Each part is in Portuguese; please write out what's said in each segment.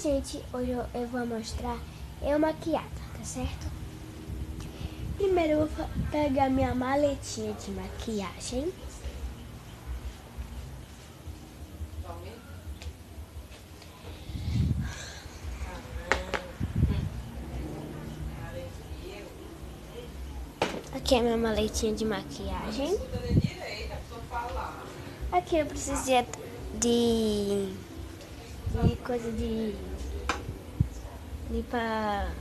gente, hoje eu vou mostrar eu maquiada, tá certo? Primeiro eu vou pegar minha maletinha de maquiagem. Aqui é minha maletinha de maquiagem. Aqui eu preciso de coisa de limpar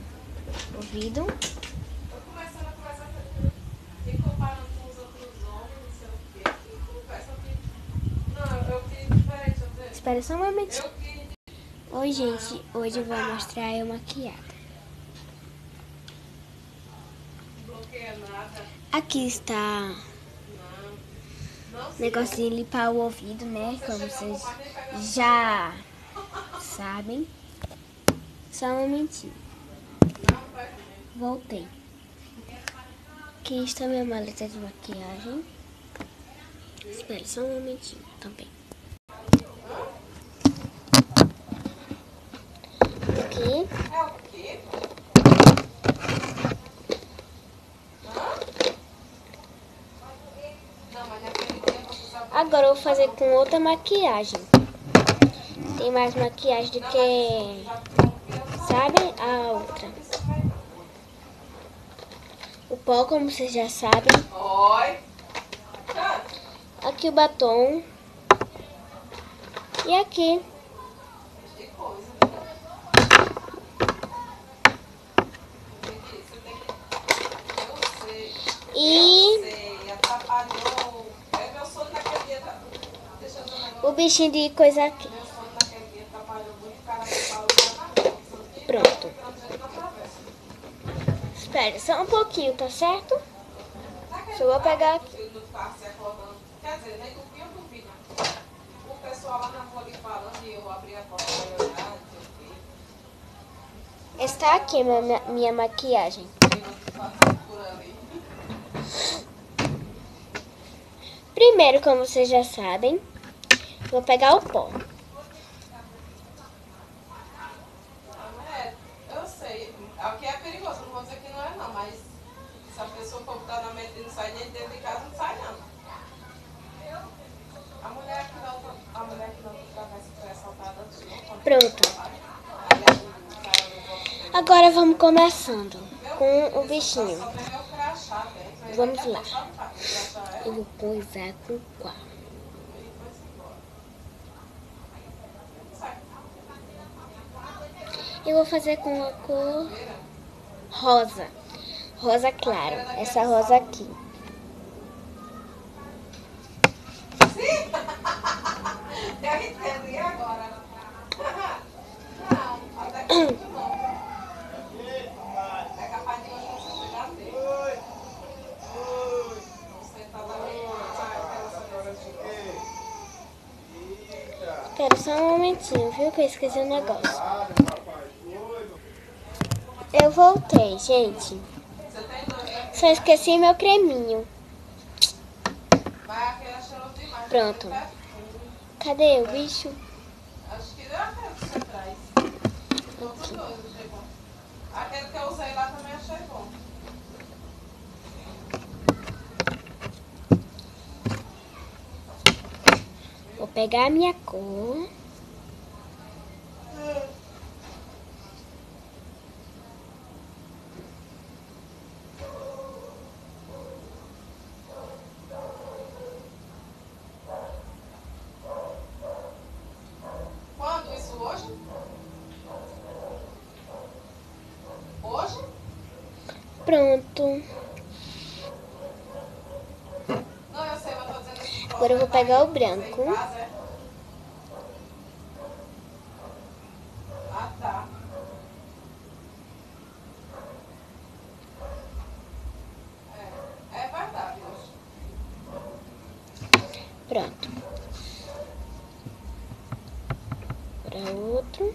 o ouvido. Espera só um momentinho. Oi, gente. Hoje eu vou mostrar eu maquiada. Aqui está o negócio de limpar o ouvido, né? Como vocês já sabem. Só um momentinho. Voltei. Aqui está minha maleta de maquiagem. Espera só um momentinho também. Aqui. Agora eu vou fazer com outra maquiagem. Tem mais maquiagem do que, sabe, a outra. O pó, como vocês já sabem. Aqui o batom. E aqui. O bichinho de coisa aqui. Pronto. Espera só um pouquinho, tá certo? Só vou pegar aqui. Está aqui minha maquiagem. Primeiro, como vocês já sabem, vou pegar o pó. Eu sei, aqui é perigoso, não vou dizer que não é não, mas se a pessoa for botar na mente e não sai nem dentro de casa, não sai não. A mulher que não vai ser assaltada antes de Pronto. Agora vamos começando com o bichinho. Vamos lá. Eu vou coisar com qual? Eu vou fazer com a cor rosa. Rosa claro. Essa rosa aqui. Eu entendo, e agora? Não, até que muito bom. É capaz de hoje você chegar dele. Você tá Espera só um momentinho, viu? Que eu esqueci um negócio. Eu voltei, gente. Só esqueci meu creminho. Pronto. Cadê o bicho? Acho que deu aquele que você traz. Aquele que eu usei lá também achei bom. Vou pegar a minha cor. Quando? Isso hoje? Hoje? Pronto. Não, eu sei, mas tô dizendo assim. Agora eu vou pegar o branco. Ah, tá. É verdade hoje. Pronto. Para outro.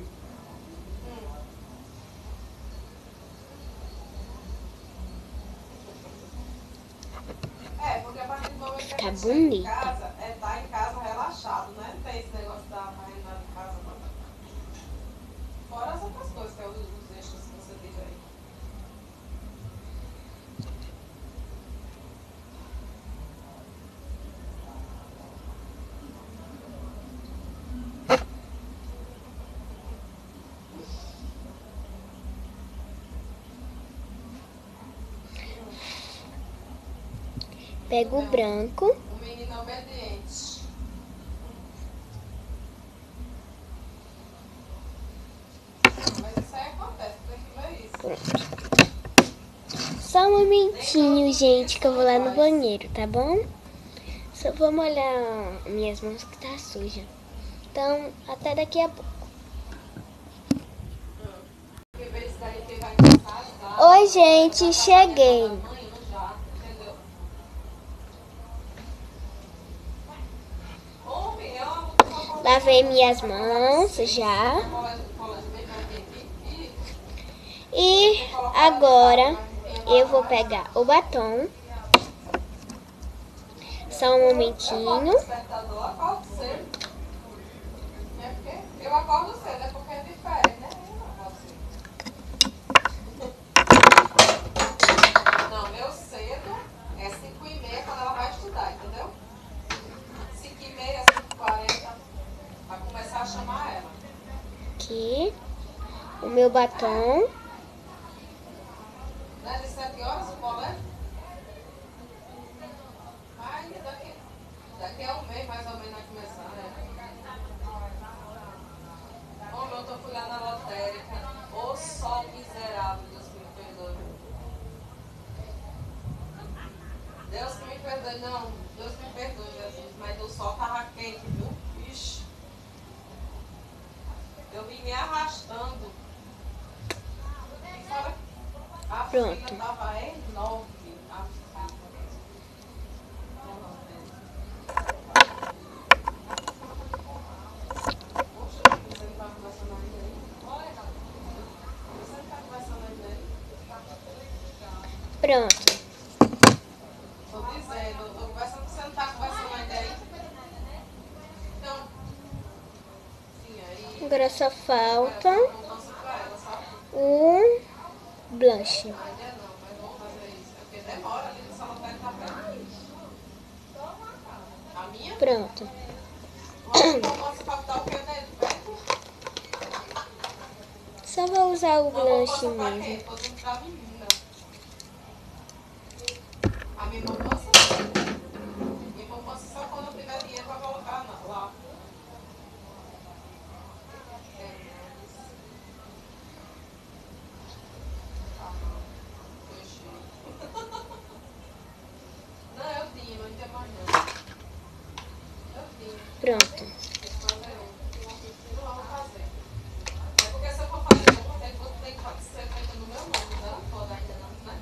Porque a partir do momento que Fica a gente chega em bonita. casa, tá em casa relaxado, né? Não tem esse negócio da mãe em casa, não. Fora Pego o branco. O menino obediente. Mas isso aí acontece, tem que ver isso. Pronto. Só um momentinho, gente, que eu vou lá no banheiro, tá bom? Só vou molhar minhas mãos que tá suja. Então, até daqui a pouco. Oi, gente, cheguei. Lavei minhas mãos já. E agora eu vou pegar o batom. Só um momentinho. Eu acordo cedo, é porque é de férias, né? Não, meu cedo é 5h30 quando ela vai estudar, entendeu? 5h30, 5h40, vai começar a chamar ela. Aqui, o meu batom. Não é de 7 horas o colégio? Ai, daqui a um mês mais ou menos vai começar, né? Homem, eu fui lá na lotérica. Ô sol miserável, Deus que me perdoe. Deus que me perdoe, não. Deus que me perdoe, Jesus. Mas o sol tava quente, viu? Ixi. Eu vim me arrastando. E fora, a Pronto. fila tava enorme. A fila. Pronto. Tô dizendo, eu tô conversando, você não tá conversando ainda aí? Então, sim, aí. Agora só falta Mudança pra ela, sabe? o blush. Ainda não, mas vamos fazer isso. É porque demora ali no salão vai estar perto. A minha? Pronto. Então, posso captar o que é perto? Só vou usar o Uma blush poupança pra quê? mesmo. Poupança pra menina. A minha poupança? Minha poupança só quando eu tiver dinheiro pra colocar lá. Não, eu tinha, mas não tem mais não. Eu tinha. Pronto. Não vou fazer. É porque se eu for fazer um, tem que ser feito no meu nome, não pode ainda não, né?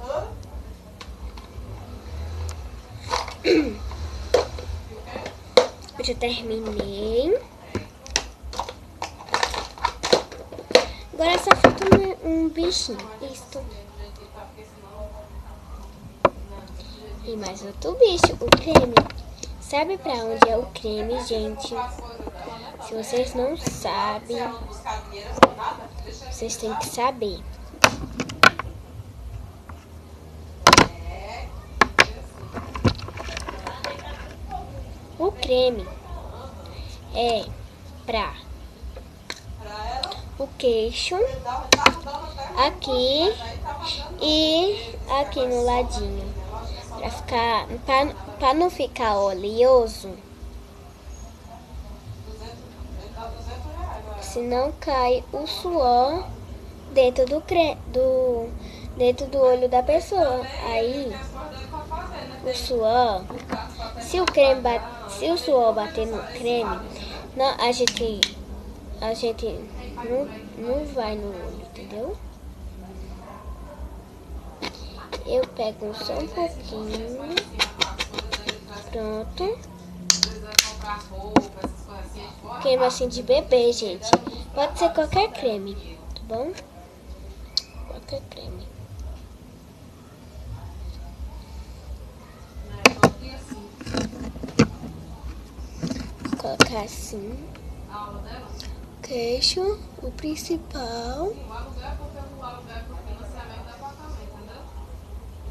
Hã? Eu já terminei. Agora só falta um bichinho. Isto. E mais outro bicho, o creme. Sabe pra onde é o creme, gente? Se vocês não sabem, vocês têm que saber. O creme é pra o queixo, aqui e aqui no ladinho. Pra ficar, pra não ficar oleoso, senão cai o suor dentro dentro do olho da pessoa. Aí o suor, se o suor bater no creme, não, a gente não vai no olho, entendeu? Eu pego só um pouquinho. Pronto. Creme assim de bebê, gente. Pode ser qualquer creme, tá bom? Qualquer creme. Vou colocar assim. Queixo, o principal.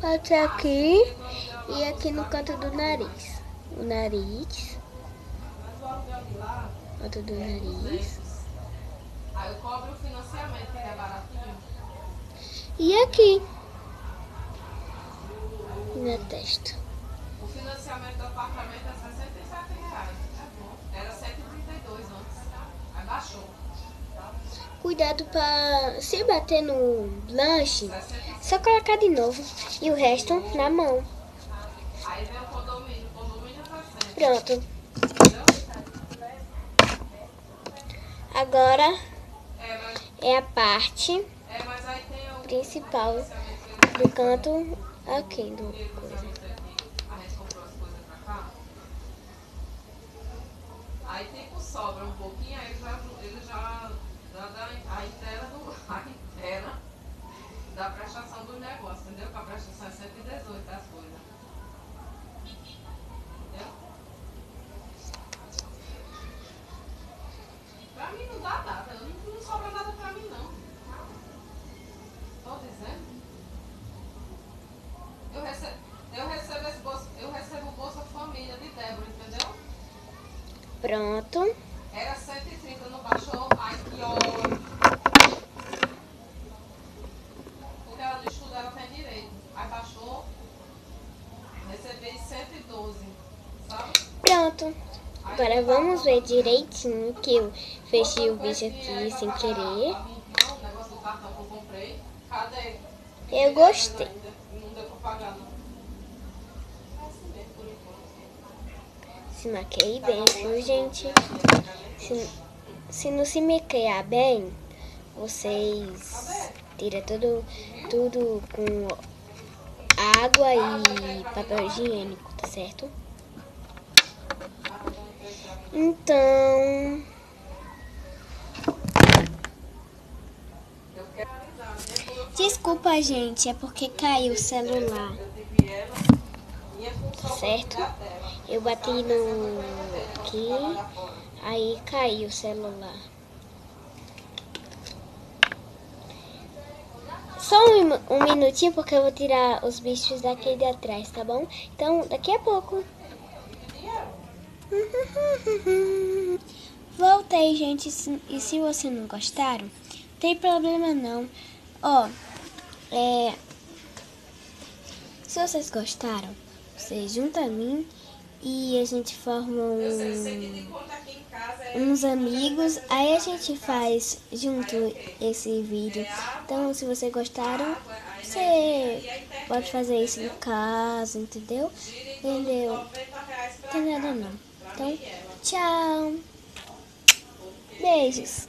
Pode ser aqui e aqui no canto do nariz. O nariz. Canto do nariz. Aí eu cobro o financiamento, que é baratinho. E aqui. na testa. O financiamento do apartamento é R$67. É bom. Era 132 antes. Aí baixou. Cuidado pra se bater no lanche, só colocar de novo. E o resto na mão. Aí vem o condomínio tá 100. Pronto. Entendeu? Agora Mas, é a parte mas aí tem o principal do canto aqui do coisa. a gente comprou as coisas pra cá. Aí tipo sobra um pouquinho, aí ele já dá a inteira da prestação do negócio, entendeu? Que a prestação é 118 das coisas. Entendeu? Pra mim não dá nada, não sobra nada pra mim não. Tô dizendo. Eu recebo o Bolsa Família de Débora, entendeu? Pronto. Era 130, não baixou? Ai, que ódio. Porque ela não estuda, ela tem direito. Aí baixou, recebi 112, sabe? Pronto. Agora vamos ver direitinho que eu fechei o vídeo aqui sem querer. O negócio do cartão que eu comprei, cadê? Eu gostei. Não deu pra pagar, não. É assim mesmo, por enquanto. Se maquei bem, viu, gente? Se não se maquiar bem, vocês tiram tudo com água e papel higiênico, tá certo? Então, desculpa, gente, é porque caiu o celular, tá certo? Eu bati no aqui, aí caiu o celular. Só um minutinho, porque eu vou tirar os bichos daqui de atrás, tá bom? Então, daqui a pouco. Voltei, gente. E se vocês não gostaram, não tem problema não. Ó, se vocês gostaram, vocês juntam a mim e a gente forma uns amigos. Aí a gente faz junto esse vídeo. Então, se vocês gostaram, você pode fazer isso em casa, entendeu? Entendeu? Não tem nada não. Então, tchau. Beijos.